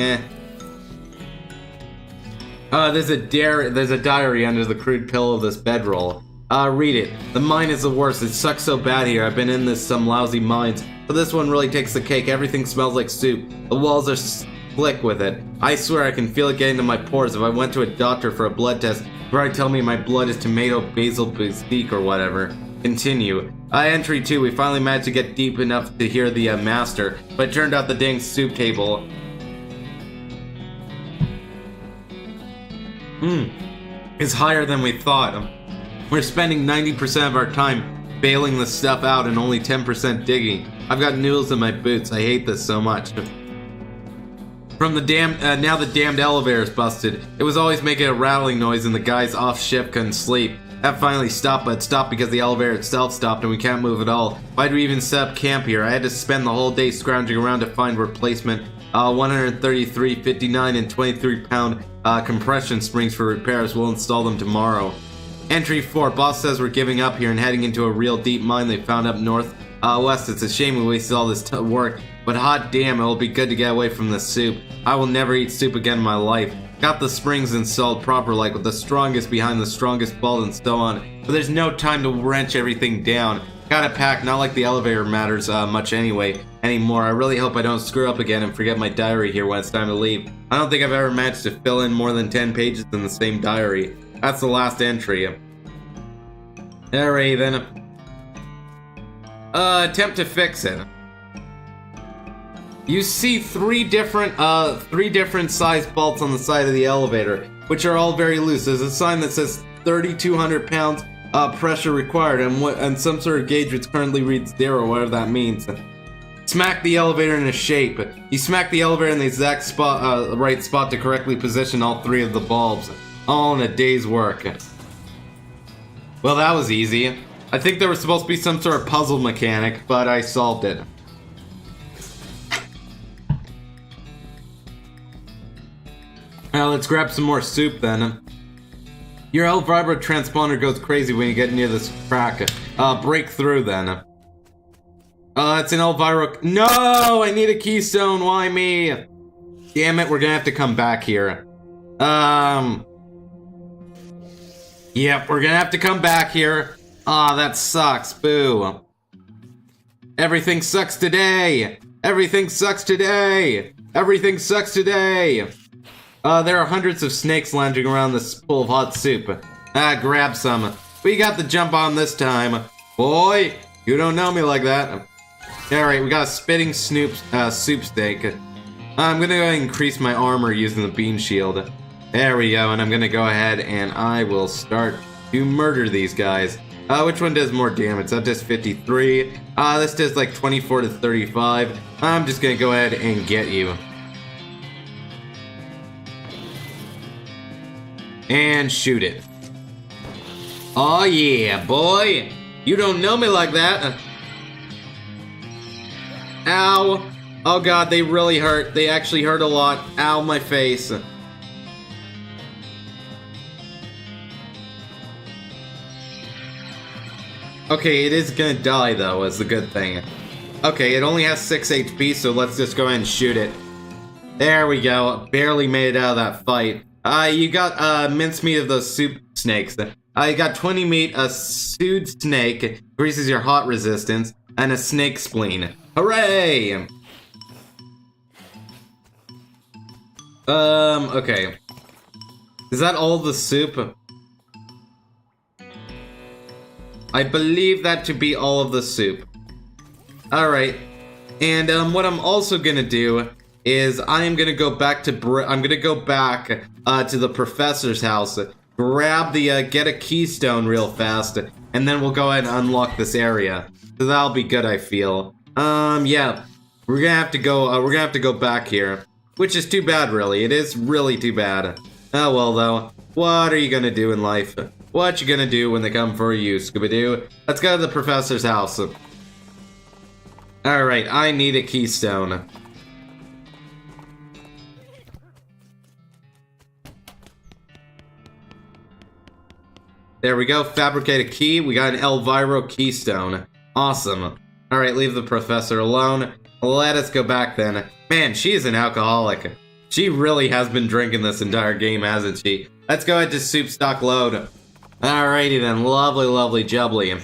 S1: there's a diary under the crude pillow of this bedroll. Read it. The mine is the worst. It sucks so bad here. I've been in some lousy mines. But this one really takes the cake. Everything smells like soup. The walls are slick with it. I swear I can feel it getting to my pores. If I went to a doctor for a blood test, he'd probably tell me my blood is tomato basil basilic or whatever. Continue. Entry 2. We finally managed to get deep enough to hear the master, but it turned out the dang soup table is higher than we thought. We're spending 90% of our time bailing the stuff out and only 10% digging. I've got noodles in my boots. I hate this so much. From the now the damned elevator's busted. It was always making a rattling noise and the guys off shift couldn't sleep. That finally stopped, but it stopped because the elevator itself stopped and we can't move at all. Why'd we even set up camp here? I had to spend the whole day scrounging around to find replacement 133, 59, and 23-pound compression springs for repairs. We'll install them tomorrow. Entry 4. Boss says we're giving up here and heading into a real deep mine they found up north west. It's a shame we wasted all this work, but hot damn, it'll be good to get away from this soup. I will never eat soup again in my life. Got the springs installed proper, like with the strongest behind the strongest bolt and so on, but there's no time to wrench everything down. Got it packed, not like the elevator matters much anymore. I really hope I don't screw up again and forget my diary here when it's time to leave. I don't think I've ever managed to fill in more than 10 pages in the same diary. That's the last entry. Alright then. Attempt to fix it. You see three different size bolts on the side of the elevator, which are all very loose. There's a sign that says 3,200 pounds pressure required, and some sort of gauge which currently reads 0, whatever that means. Smack the elevator into shape. You smack the elevator in the exact spot, right spot to correctly position all 3 of the bulbs, all in a day's work. Well, that was easy. I think there was supposed to be some sort of puzzle mechanic, but I solved it. Now let's grab some more soup then. Your L Vibro transponder goes crazy when you get near this crack. Break through then. It's an L Vibro. No, I need a keystone. Why me? Damn it, we're gonna have to come back here. Yep, we're gonna have to come back here. Ah, that sucks. Boo. Everything sucks today. Everything sucks today. Everything sucks today. There are hundreds of snakes lounging around this pool of hot soup. Grab some. We got the jump on this time. Boy, you don't know me like that. Alright, we got a spitting soup steak. I'm gonna go ahead and increase my armor using the bean shield. There we go, and I'm gonna go ahead and I will start to murder these guys. Which one does more damage? That does 53. This does like 24 to 35. I'm just gonna go ahead and get you. And shoot it. Oh yeah, boy! You don't know me like that! Ow! Oh god, they really hurt. They actually hurt a lot. Ow, my face. Okay, it is gonna die though, is the good thing. Okay, it only has 6 HP, so let's just go ahead and shoot it. There we go. Barely made it out of that fight. You got mincemeat of those soup snakes. You got 20 meat, a stewed snake, increases your hot resistance, and a snake spleen. Hooray! Okay. Is that all the soup? I believe that to be all of the soup. Alright. And what I'm also gonna do is I am gonna go back to to the professor's house, grab the get a keystone real fast, and then we'll go ahead and unlock this area. So that'll be good, I feel. Yeah, we're gonna have to go back here, which is too bad, really. It is really too bad. Oh well, though. What are you gonna do in life? What you gonna do when they come for you, Scooby-Doo? Let's go to the professor's house. Alright, I need a keystone. There we go, fabricate a key. We got an Elviro keystone. Awesome. Alright, leave the professor alone. Let us go back then. Man, she is an alcoholic. She really has been drinking this entire game, hasn't she? Let's go ahead to soup stock load. Alrighty then, lovely, lovely jubbly.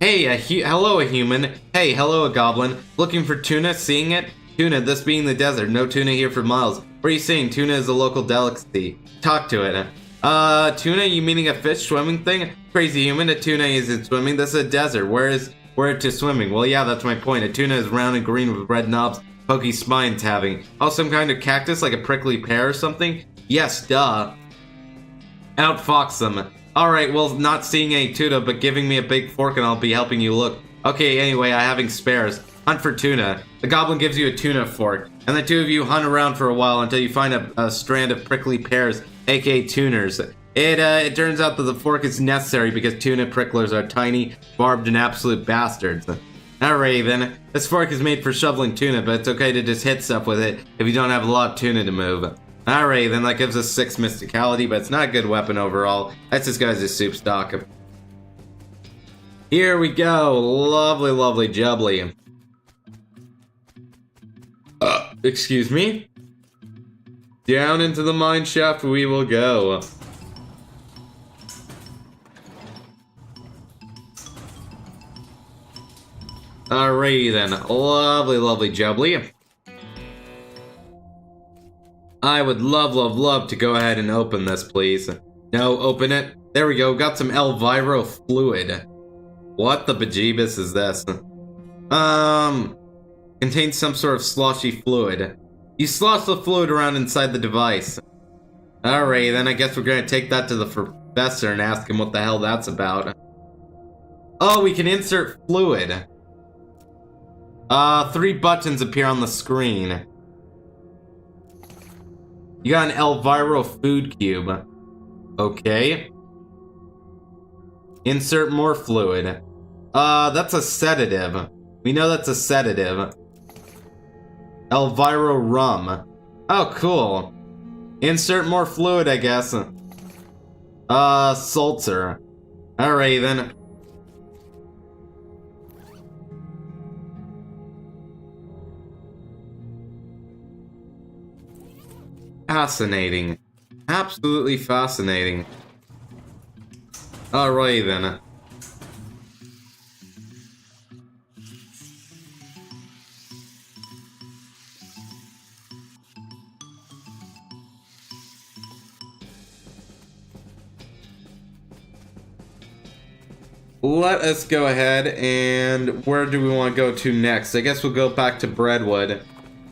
S1: Hey, hello a human. Hey, hello a goblin. Looking for tuna, seeing it? Tuna, this being the desert, no tuna here for miles. What are you saying? Tuna is a local delicacy. Talk to it. Tuna, you meaning a fish swimming thing? Crazy human, a tuna isn't swimming, this is a desert. Where to swimming? Well, yeah, that's my point. A tuna is round and green with red knobs, pokey spines having. Oh, some kind of cactus, like a prickly pear or something? Yes, duh. Outfox them. Alright, well, not seeing any tuna, but giving me a big fork and I'll be helping you look. Okay, anyway, I having spares. Hunt for tuna. The goblin gives you a tuna fork, and the two of you hunt around for a while until you find a strand of prickly pears, aka tuners. It turns out that the fork is necessary because tuna pricklers are tiny, barbed, and absolute bastards. Alright then, this fork is made for shoveling tuna, but it's okay to just hit stuff with it if you don't have a lot of tuna to move. Alright then, that gives us 6 mysticality, but it's not a good weapon overall. That's just guys' soup stock. Here we go, lovely, lovely jubbly. Excuse me? Down into the mine shaft we will go. Alrighty then, lovely, lovely jubbly. I would love to go ahead and open this, please. No, open it. There we go, got some Vibro fluid. What the bejeebus is this? Contains some sort of sloshy fluid. You slosh the fluid around inside the device. Alright, then I guess we're gonna take that to the professor and ask him what the hell that's about. Oh, we can insert fluid. 3 buttons appear on the screen. You got an Elviro food cube. Okay. Insert more fluid. That's a sedative. We know that's a sedative. Elviro rum. Oh, cool. Insert more fluid, I guess. Seltzer. Alright, then. Fascinating. Absolutely fascinating. Alright, then. Let us go ahead and where do we want to go to next? I guess we'll go back to Breadwood.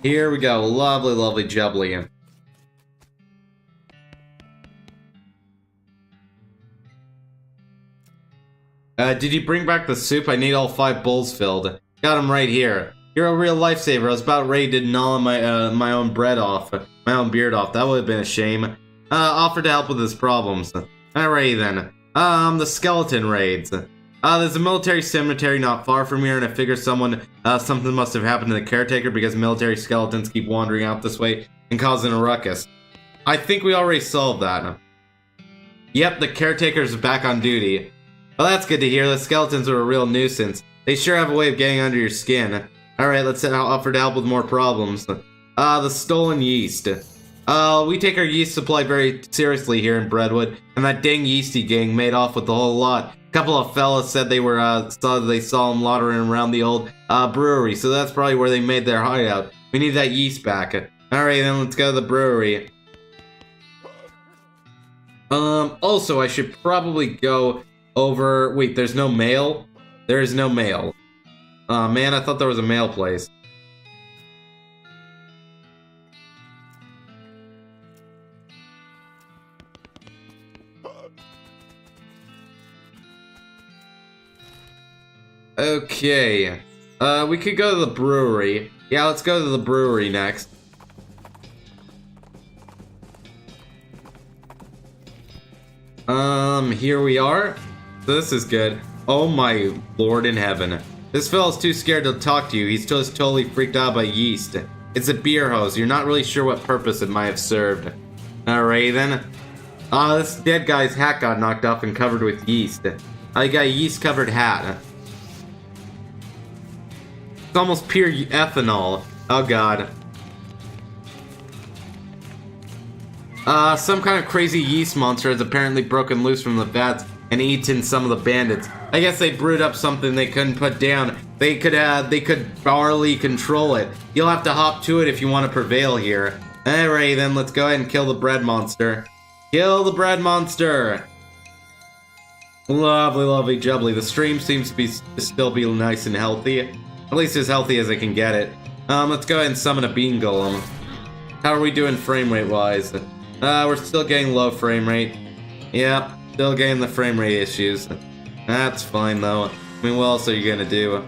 S1: Here we go. Lovely, lovely jubbly. Did you bring back the soup? I need all 5 bowls filled. Got them right here. You're a real lifesaver. I was about ready to gnaw my own bread off. My own beard off. That would have been a shame. Offered to help with his problems. Alright then. The skeleton raids. There's a military cemetery not far from here, and I figure something must have happened to the caretaker because military skeletons keep wandering out this way and causing a ruckus. I think we already solved that. Yep, the caretaker's back on duty. Well, that's good to hear. The skeletons are a real nuisance. They sure have a way of getting under your skin. Alright, let's offer to help with more problems. The stolen yeast. We take our yeast supply very seriously here in Breadwood, and that dang yeasty gang made off with the whole lot. A couple of fellas said they saw them loitering around the old brewery, so that's probably where they made their hideout. We need that yeast back. Alright, then let's go to the brewery. Also, I should probably go over... Wait, there's no mail? There is no mail. Man, I thought there was a mail place. Okay. We could go to the brewery. Yeah, let's go to the brewery next. Here we are. So this is good. Oh my lord in heaven. This fella's too scared to talk to you. He's just totally freaked out by yeast. It's a beer hose. You're not really sure what purpose it might have served. Alright then. This dead guy's hat got knocked off and covered with yeast. I got a yeast-covered hat. It's almost pure ethanol. Oh god. Some kind of crazy yeast monster has apparently broken loose from the vats and eaten some of the bandits. I guess they brewed up something they couldn't put down. They could barely control it. You'll have to hop to it if you want to prevail here. Alright then, let's go ahead and kill the bread monster. Kill the bread monster! Lovely, lovely jubbly. The stream seems to still be nice and healthy. At least as healthy as I can get it. Let's go ahead and summon a bean golem. How are we doing frame rate wise? We're still getting low frame rate. Yep, still getting the frame rate issues. That's fine though. I mean, what else are you gonna do?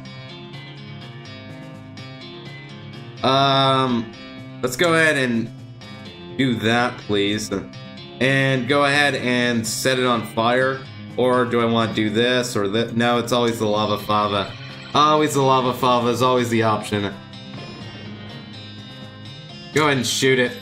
S1: Let's go ahead and do that, please. And go ahead and set it on fire. Or do I want to do this or that? No, it's always the lava fava. Always the lava fava is always the option. Go ahead and shoot it.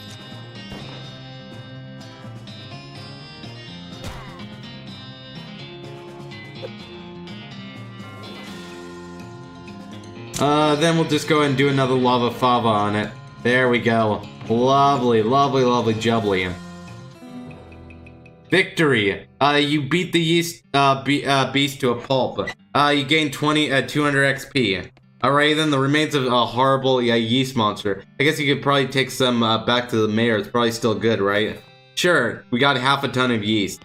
S1: Then we'll just go ahead and do another lava fava on it. There we go. Lovely, lovely, lovely jubbly. Victory! You beat the yeast beast to a pulp. You gained 200 XP. Alright then, the remains of a horrible yeast monster. I guess you could probably take some back to the mayor. It's probably still good, right? Sure, we got half a ton of yeast.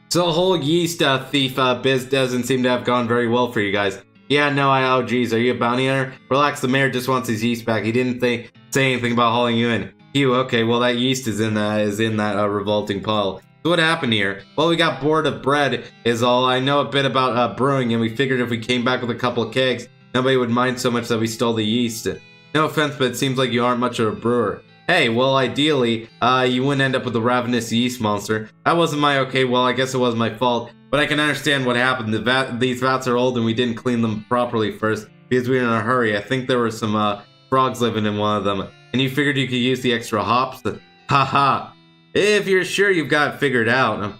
S1: So the whole yeast thief biz doesn't seem to have gone very well for you guys. Yeah, no, oh geez, are you a bounty hunter? Relax, the mayor just wants his yeast back. He didn't say anything about hauling you in. Phew, okay, well that yeast is in that revolting pile. So what happened here? Well, we got bored of bread is all. I know a bit about brewing, and we figured if we came back with a couple of kegs, nobody would mind so much that we stole the yeast. No offense, but it seems like you aren't much of a brewer. Hey, well ideally, you wouldn't end up with a ravenous yeast monster. That wasn't my okay, well I guess it was my fault. But I can understand what happened. These vats are old and we didn't clean them properly first because we were in a hurry. I think there were some frogs living in one of them. And you figured you could use the extra hops? Haha. If you're sure you've got it figured out.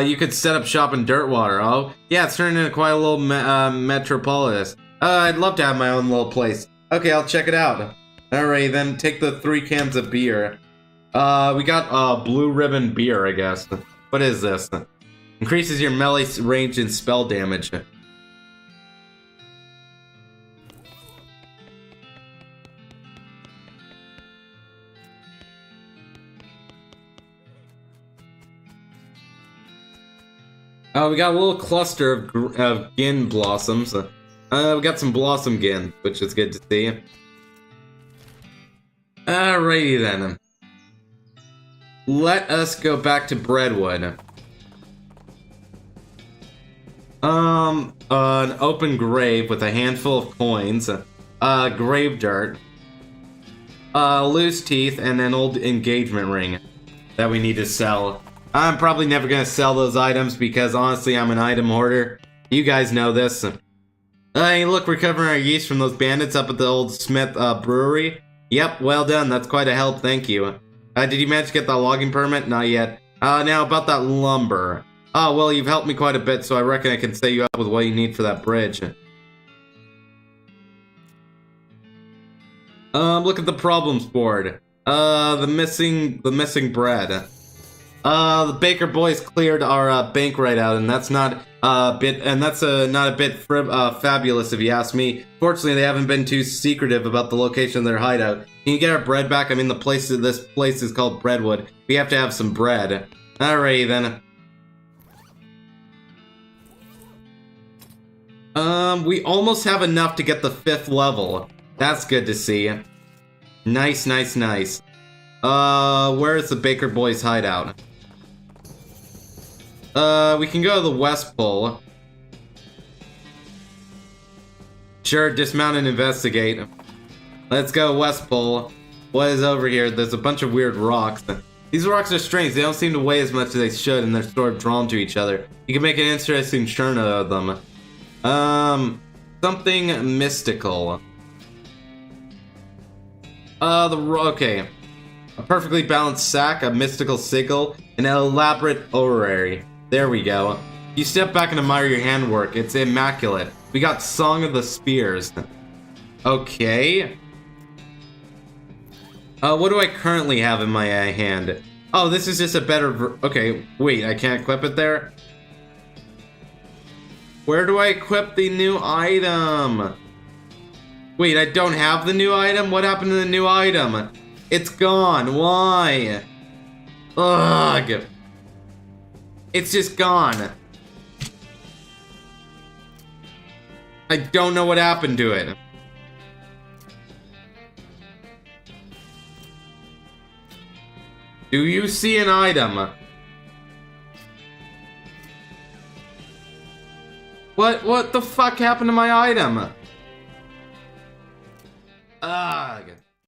S1: You could set up shop in Dirtwater. Oh, yeah, it's turning into quite a little metropolis. I'd love to have my own little place. Okay, I'll check it out. Alright, then take the 3 cans of beer. We got blue ribbon beer, I guess. What is this? Increases your melee range and spell damage. We got a little cluster of gin blossoms. We got some blossom gin, which is good to see. Alrighty then. Let us go back to Breadwood. An open grave with a handful of coins, grave dirt, loose teeth, and an old engagement ring that we need to sell. I'm probably never gonna sell those items because honestly I'm an item hoarder. You guys know this. Hey, look, we're covering our yeast from those bandits up at the old Smith brewery. Yep, well done, that's quite a help, thank you. Did you manage to get that logging permit? Not yet. Now about that lumber. Oh, well, you've helped me quite a bit, so I reckon I can set you up with what you need for that bridge. Look at the problems board. The missing bread. The baker boys cleared our bank right out, and that's not not a bit fabulous if you ask me. Fortunately, they haven't been too secretive about the location of their hideout. Can you get our bread back? I mean, this place is called Breadwood. We have to have some bread. Alrighty then. We almost have enough to get the 5th level. That's good to see. Nice, nice, nice. Where is the baker boys hideout? We can go to the West Pole. Sure, dismount and investigate. Let's go West Pole. What is over here? There's a bunch of weird rocks. These rocks are strange. They don't seem to weigh as much as they should, and they're sort of drawn to each other. You can make an interesting churn of them. Something mystical. Okay. A perfectly balanced sack, a mystical sigil, an elaborate orrery. There we go. You step back and admire your handwork. It's immaculate. We got Song of the Spears. Okay. What do I currently have in my hand? Oh, this is just a better okay, wait, I can't equip it there? Where do I equip the new item? Wait, I don't have the new item? What happened to the new item? It's gone. Why? Ugh. It's just gone. I don't know what happened to it. Do you see an item? But what the fuck happened to my item? Ugh.